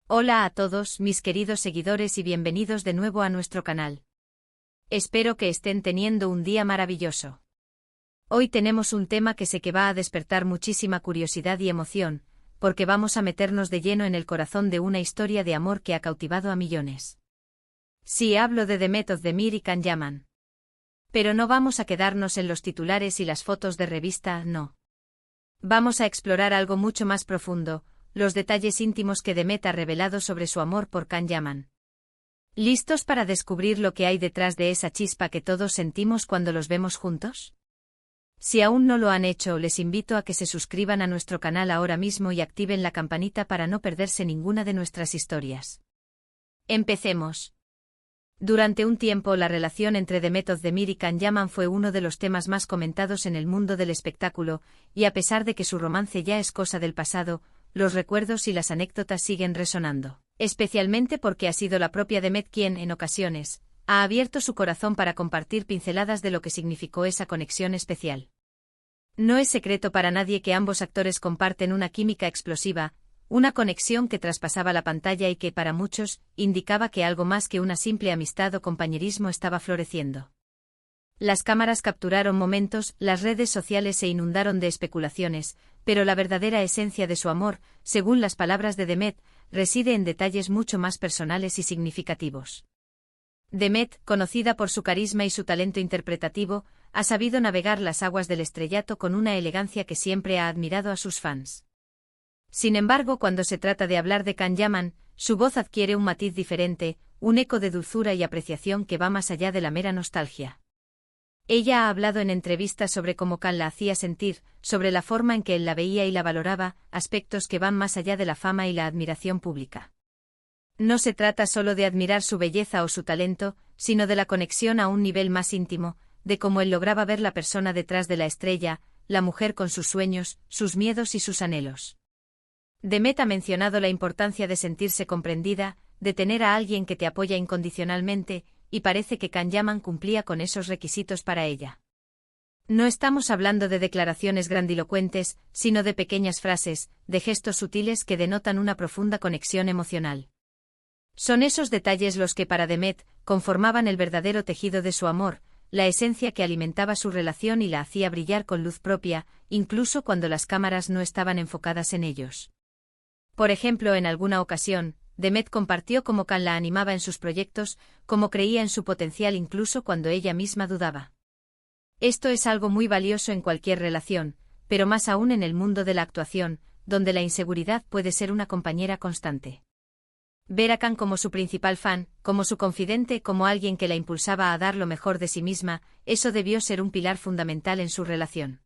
Hola a todos mis queridos seguidores y bienvenidos de nuevo a nuestro canal. Espero que estén teniendo un día maravilloso. Hoy tenemos un tema que sé que va a despertar muchísima curiosidad y emoción, porque vamos a meternos de lleno en el corazón de una historia de amor que ha cautivado a millones. Sí, hablo de Demet Özdemir y Can Yaman. Pero no vamos a quedarnos en los titulares y las fotos de revista, no. Vamos a explorar algo mucho más profundo, los detalles íntimos que Demet ha revelado sobre su amor por Can Yaman. ¿Listos para descubrir lo que hay detrás de esa chispa que todos sentimos cuando los vemos juntos? Si aún no lo han hecho, les invito a que se suscriban a nuestro canal ahora mismo y activen la campanita para no perderse ninguna de nuestras historias. Empecemos. Durante un tiempo la relación entre Demet Özdemir y Can Yaman fue uno de los temas más comentados en el mundo del espectáculo, y a pesar de que su romance ya es cosa del pasado, los recuerdos y las anécdotas siguen resonando, especialmente porque ha sido la propia Demet quien, en ocasiones, ha abierto su corazón para compartir pinceladas de lo que significó esa conexión especial. No es secreto para nadie que ambos actores comparten una química explosiva, una conexión que traspasaba la pantalla y que, para muchos, indicaba que algo más que una simple amistad o compañerismo estaba floreciendo. Las cámaras capturaron momentos, las redes sociales se inundaron de especulaciones, pero la verdadera esencia de su amor, según las palabras de Demet, reside en detalles mucho más personales y significativos. Demet, conocida por su carisma y su talento interpretativo, ha sabido navegar las aguas del estrellato con una elegancia que siempre ha admirado a sus fans. Sin embargo, cuando se trata de hablar de Can Yaman, su voz adquiere un matiz diferente, un eco de dulzura y apreciación que va más allá de la mera nostalgia. Ella ha hablado en entrevistas sobre cómo Can la hacía sentir, sobre la forma en que él la veía y la valoraba, aspectos que van más allá de la fama y la admiración pública. No se trata solo de admirar su belleza o su talento, sino de la conexión a un nivel más íntimo, de cómo él lograba ver la persona detrás de la estrella, la mujer con sus sueños, sus miedos y sus anhelos. Demet ha mencionado la importancia de sentirse comprendida, de tener a alguien que te apoya incondicionalmente, y parece que Can Yaman cumplía con esos requisitos para ella. No estamos hablando de declaraciones grandilocuentes, sino de pequeñas frases, de gestos sutiles que denotan una profunda conexión emocional. Son esos detalles los que para Demet conformaban el verdadero tejido de su amor, la esencia que alimentaba su relación y la hacía brillar con luz propia, incluso cuando las cámaras no estaban enfocadas en ellos. Por ejemplo, en alguna ocasión, Demet compartió cómo Can la animaba en sus proyectos, cómo creía en su potencial incluso cuando ella misma dudaba. Esto es algo muy valioso en cualquier relación, pero más aún en el mundo de la actuación, donde la inseguridad puede ser una compañera constante. Ver a Can como su principal fan, como su confidente, como alguien que la impulsaba a dar lo mejor de sí misma, eso debió ser un pilar fundamental en su relación.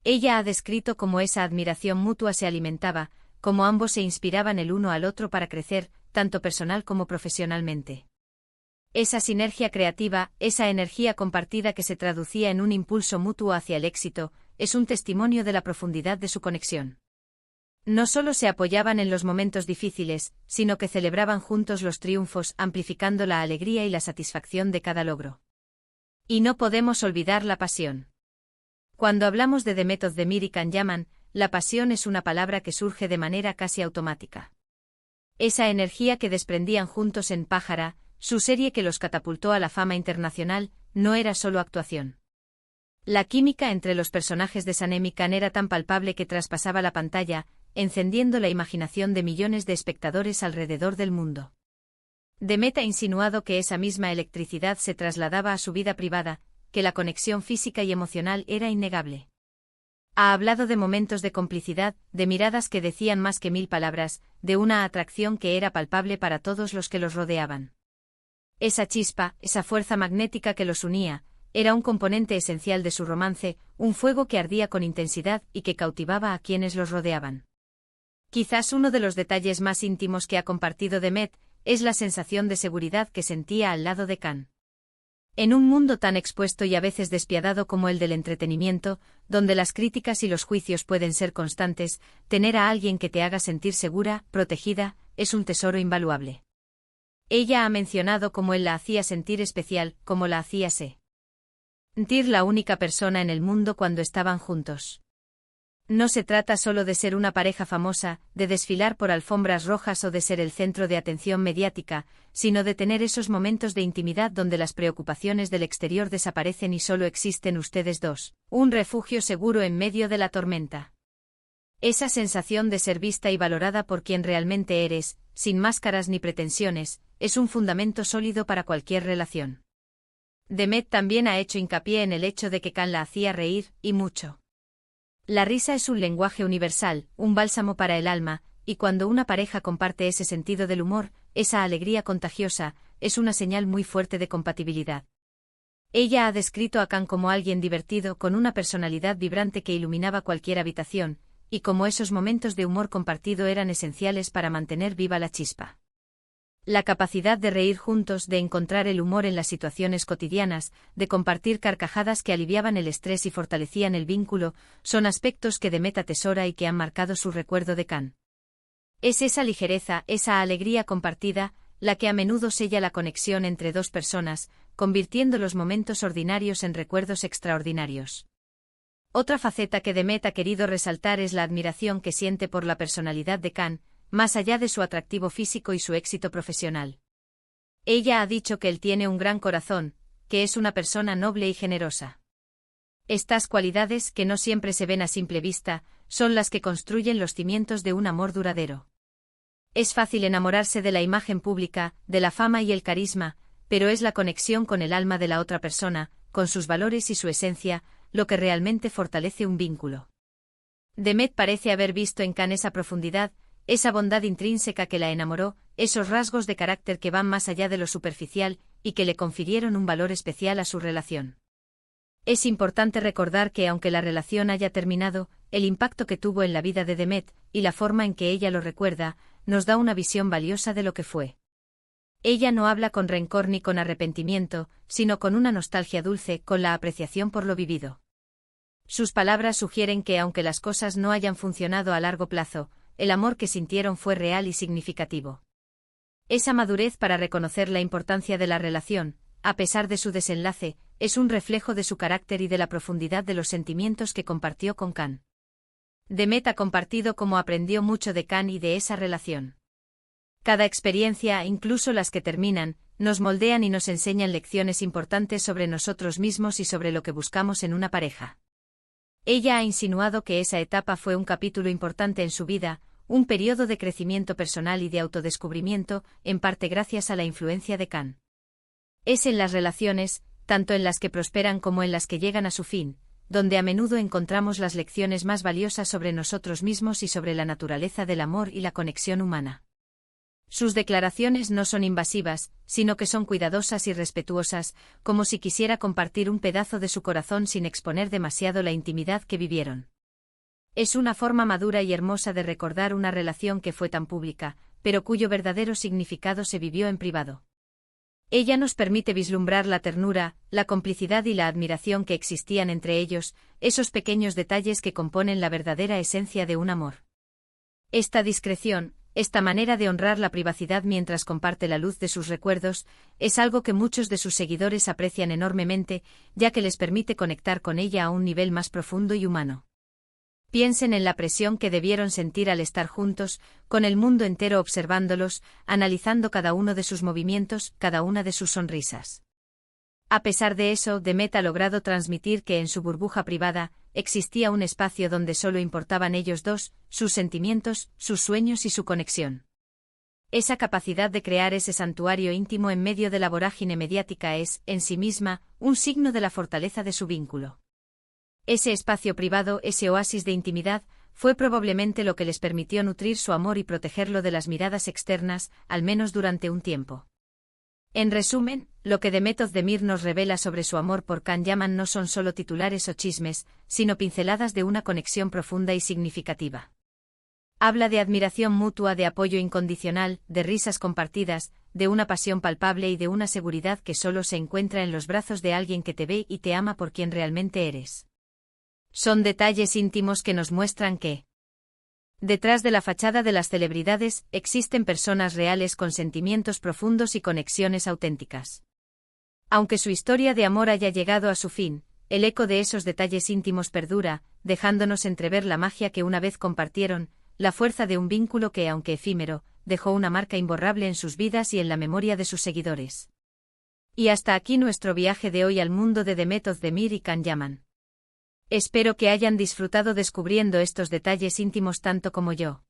Ella ha descrito cómo esa admiración mutua se alimentaba, cómo ambos se inspiraban el uno al otro para crecer, tanto personal como profesionalmente. Esa sinergia creativa, esa energía compartida que se traducía en un impulso mutuo hacia el éxito, es un testimonio de la profundidad de su conexión. No solo se apoyaban en los momentos difíciles, sino que celebraban juntos los triunfos, amplificando la alegría y la satisfacción de cada logro. Y no podemos olvidar la pasión. Cuando hablamos de Demet Özdemir y Can Yaman, la pasión es una palabra que surge de manera casi automática. Esa energía que desprendían juntos en Pájara, su serie que los catapultó a la fama internacional, no era solo actuación. La química entre los personajes de Sanem y Can era tan palpable que traspasaba la pantalla, encendiendo la imaginación de millones de espectadores alrededor del mundo. Demet ha insinuado que esa misma electricidad se trasladaba a su vida privada, que la conexión física y emocional era innegable. Ha hablado de momentos de complicidad, de miradas que decían más que 1000 palabras, de una atracción que era palpable para todos los que los rodeaban. Esa chispa, esa fuerza magnética que los unía, era un componente esencial de su romance, un fuego que ardía con intensidad y que cautivaba a quienes los rodeaban. Quizás uno de los detalles más íntimos que ha compartido Demet es la sensación de seguridad que sentía al lado de Can. En un mundo tan expuesto y a veces despiadado como el del entretenimiento, donde las críticas y los juicios pueden ser constantes, tener a alguien que te haga sentir segura, protegida, es un tesoro invaluable. Ella ha mencionado cómo él la hacía sentir especial, cómo la hacía sentir la única persona en el mundo cuando estaban juntos. No se trata solo de ser una pareja famosa, de desfilar por alfombras rojas o de ser el centro de atención mediática, sino de tener esos momentos de intimidad donde las preocupaciones del exterior desaparecen y solo existen ustedes dos, un refugio seguro en medio de la tormenta. Esa sensación de ser vista y valorada por quien realmente eres, sin máscaras ni pretensiones, es un fundamento sólido para cualquier relación. Demet también ha hecho hincapié en el hecho de que Can la hacía reír, y mucho. La risa es un lenguaje universal, un bálsamo para el alma, y cuando una pareja comparte ese sentido del humor, esa alegría contagiosa, es una señal muy fuerte de compatibilidad. Ella ha descrito a Can como alguien divertido con una personalidad vibrante que iluminaba cualquier habitación, y como esos momentos de humor compartido eran esenciales para mantener viva la chispa. La capacidad de reír juntos, de encontrar el humor en las situaciones cotidianas, de compartir carcajadas que aliviaban el estrés y fortalecían el vínculo, son aspectos que Demet atesora y que han marcado su recuerdo de Can. Es esa ligereza, esa alegría compartida, la que a menudo sella la conexión entre dos personas, convirtiendo los momentos ordinarios en recuerdos extraordinarios. Otra faceta que Demet ha querido resaltar es la admiración que siente por la personalidad de Can, más allá de su atractivo físico y su éxito profesional. Ella ha dicho que él tiene un gran corazón, que es una persona noble y generosa. Estas cualidades, que no siempre se ven a simple vista, son las que construyen los cimientos de un amor duradero. Es fácil enamorarse de la imagen pública, de la fama y el carisma, pero es la conexión con el alma de la otra persona, con sus valores y su esencia, lo que realmente fortalece un vínculo. Demet parece haber visto en Can esa profundidad, esa bondad intrínseca que la enamoró, esos rasgos de carácter que van más allá de lo superficial y que le confirieron un valor especial a su relación. Es importante recordar que aunque la relación haya terminado, el impacto que tuvo en la vida de Demet, y la forma en que ella lo recuerda, nos da una visión valiosa de lo que fue. Ella no habla con rencor ni con arrepentimiento, sino con una nostalgia dulce, con la apreciación por lo vivido. Sus palabras sugieren que aunque las cosas no hayan funcionado a largo plazo, el amor que sintieron fue real y significativo. Esa madurez para reconocer la importancia de la relación, a pesar de su desenlace, es un reflejo de su carácter y de la profundidad de los sentimientos que compartió con Can. Demet ha compartido cómo aprendió mucho de Can y de esa relación. Cada experiencia, incluso las que terminan, nos moldean y nos enseñan lecciones importantes sobre nosotros mismos y sobre lo que buscamos en una pareja. Ella ha insinuado que esa etapa fue un capítulo importante en su vida, un periodo de crecimiento personal y de autodescubrimiento, en parte gracias a la influencia de Can. Es en las relaciones, tanto en las que prosperan como en las que llegan a su fin, donde a menudo encontramos las lecciones más valiosas sobre nosotros mismos y sobre la naturaleza del amor y la conexión humana. Sus declaraciones no son invasivas, sino que son cuidadosas y respetuosas, como si quisiera compartir un pedazo de su corazón sin exponer demasiado la intimidad que vivieron. Es una forma madura y hermosa de recordar una relación que fue tan pública, pero cuyo verdadero significado se vivió en privado. Ella nos permite vislumbrar la ternura, la complicidad y la admiración que existían entre ellos, esos pequeños detalles que componen la verdadera esencia de un amor. Esta discreción, esta manera de honrar la privacidad mientras comparte la luz de sus recuerdos, es algo que muchos de sus seguidores aprecian enormemente, ya que les permite conectar con ella a un nivel más profundo y humano. Piensen en la presión que debieron sentir al estar juntos, con el mundo entero observándolos, analizando cada uno de sus movimientos, cada una de sus sonrisas. A pesar de eso, Demet ha logrado transmitir que en su burbuja privada, existía un espacio donde solo importaban ellos dos, sus sentimientos, sus sueños y su conexión. Esa capacidad de crear ese santuario íntimo en medio de la vorágine mediática es, en sí misma, un signo de la fortaleza de su vínculo. Ese espacio privado, ese oasis de intimidad, fue probablemente lo que les permitió nutrir su amor y protegerlo de las miradas externas, al menos durante un tiempo. En resumen, lo que Demet Özdemir nos revela sobre su amor por Can Yaman no son solo titulares o chismes, sino pinceladas de una conexión profunda y significativa. Habla de admiración mutua, de apoyo incondicional, de risas compartidas, de una pasión palpable y de una seguridad que solo se encuentra en los brazos de alguien que te ve y te ama por quien realmente eres. Son detalles íntimos que nos muestran que, detrás de la fachada de las celebridades, existen personas reales con sentimientos profundos y conexiones auténticas. Aunque su historia de amor haya llegado a su fin, el eco de esos detalles íntimos perdura, dejándonos entrever la magia que una vez compartieron, la fuerza de un vínculo que, aunque efímero, dejó una marca imborrable en sus vidas y en la memoria de sus seguidores. Y hasta aquí nuestro viaje de hoy al mundo de Demet Özdemir y Can Yaman. Espero que hayan disfrutado descubriendo estos detalles íntimos tanto como yo.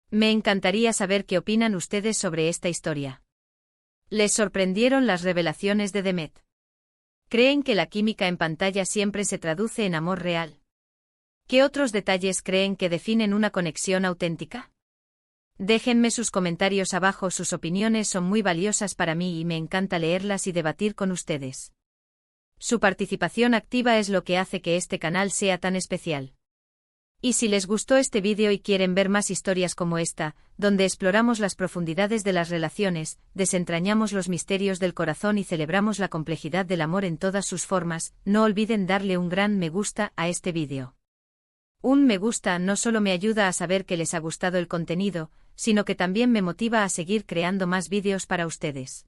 Me encantaría saber qué opinan ustedes sobre esta historia. ¿Les sorprendieron las revelaciones de Demet? ¿Creen que la química en pantalla siempre se traduce en amor real? ¿Qué otros detalles creen que definen una conexión auténtica? Déjenme sus comentarios abajo, sus opiniones son muy valiosas para mí y me encanta leerlas y debatir con ustedes. Su participación activa es lo que hace que este canal sea tan especial. Y si les gustó este vídeo y quieren ver más historias como esta, donde exploramos las profundidades de las relaciones, desentrañamos los misterios del corazón y celebramos la complejidad del amor en todas sus formas, no olviden darle un gran me gusta a este vídeo. Un me gusta no solo me ayuda a saber que les ha gustado el contenido, sino que también me motiva a seguir creando más vídeos para ustedes.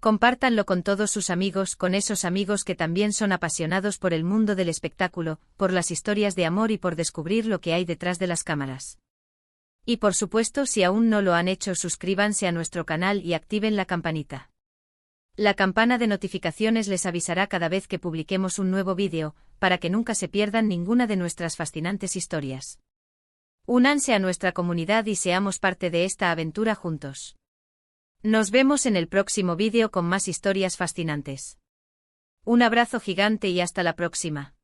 Compártanlo con todos sus amigos, con esos amigos que también son apasionados por el mundo del espectáculo, por las historias de amor y por descubrir lo que hay detrás de las cámaras. Y por supuesto, si aún no lo han hecho, suscríbanse a nuestro canal y activen la campanita. La campana de notificaciones les avisará cada vez que publiquemos un nuevo vídeo, para que nunca se pierdan ninguna de nuestras fascinantes historias. Únanse a nuestra comunidad y seamos parte de esta aventura juntos. Nos vemos en el próximo vídeo con más historias fascinantes. Un abrazo gigante y hasta la próxima.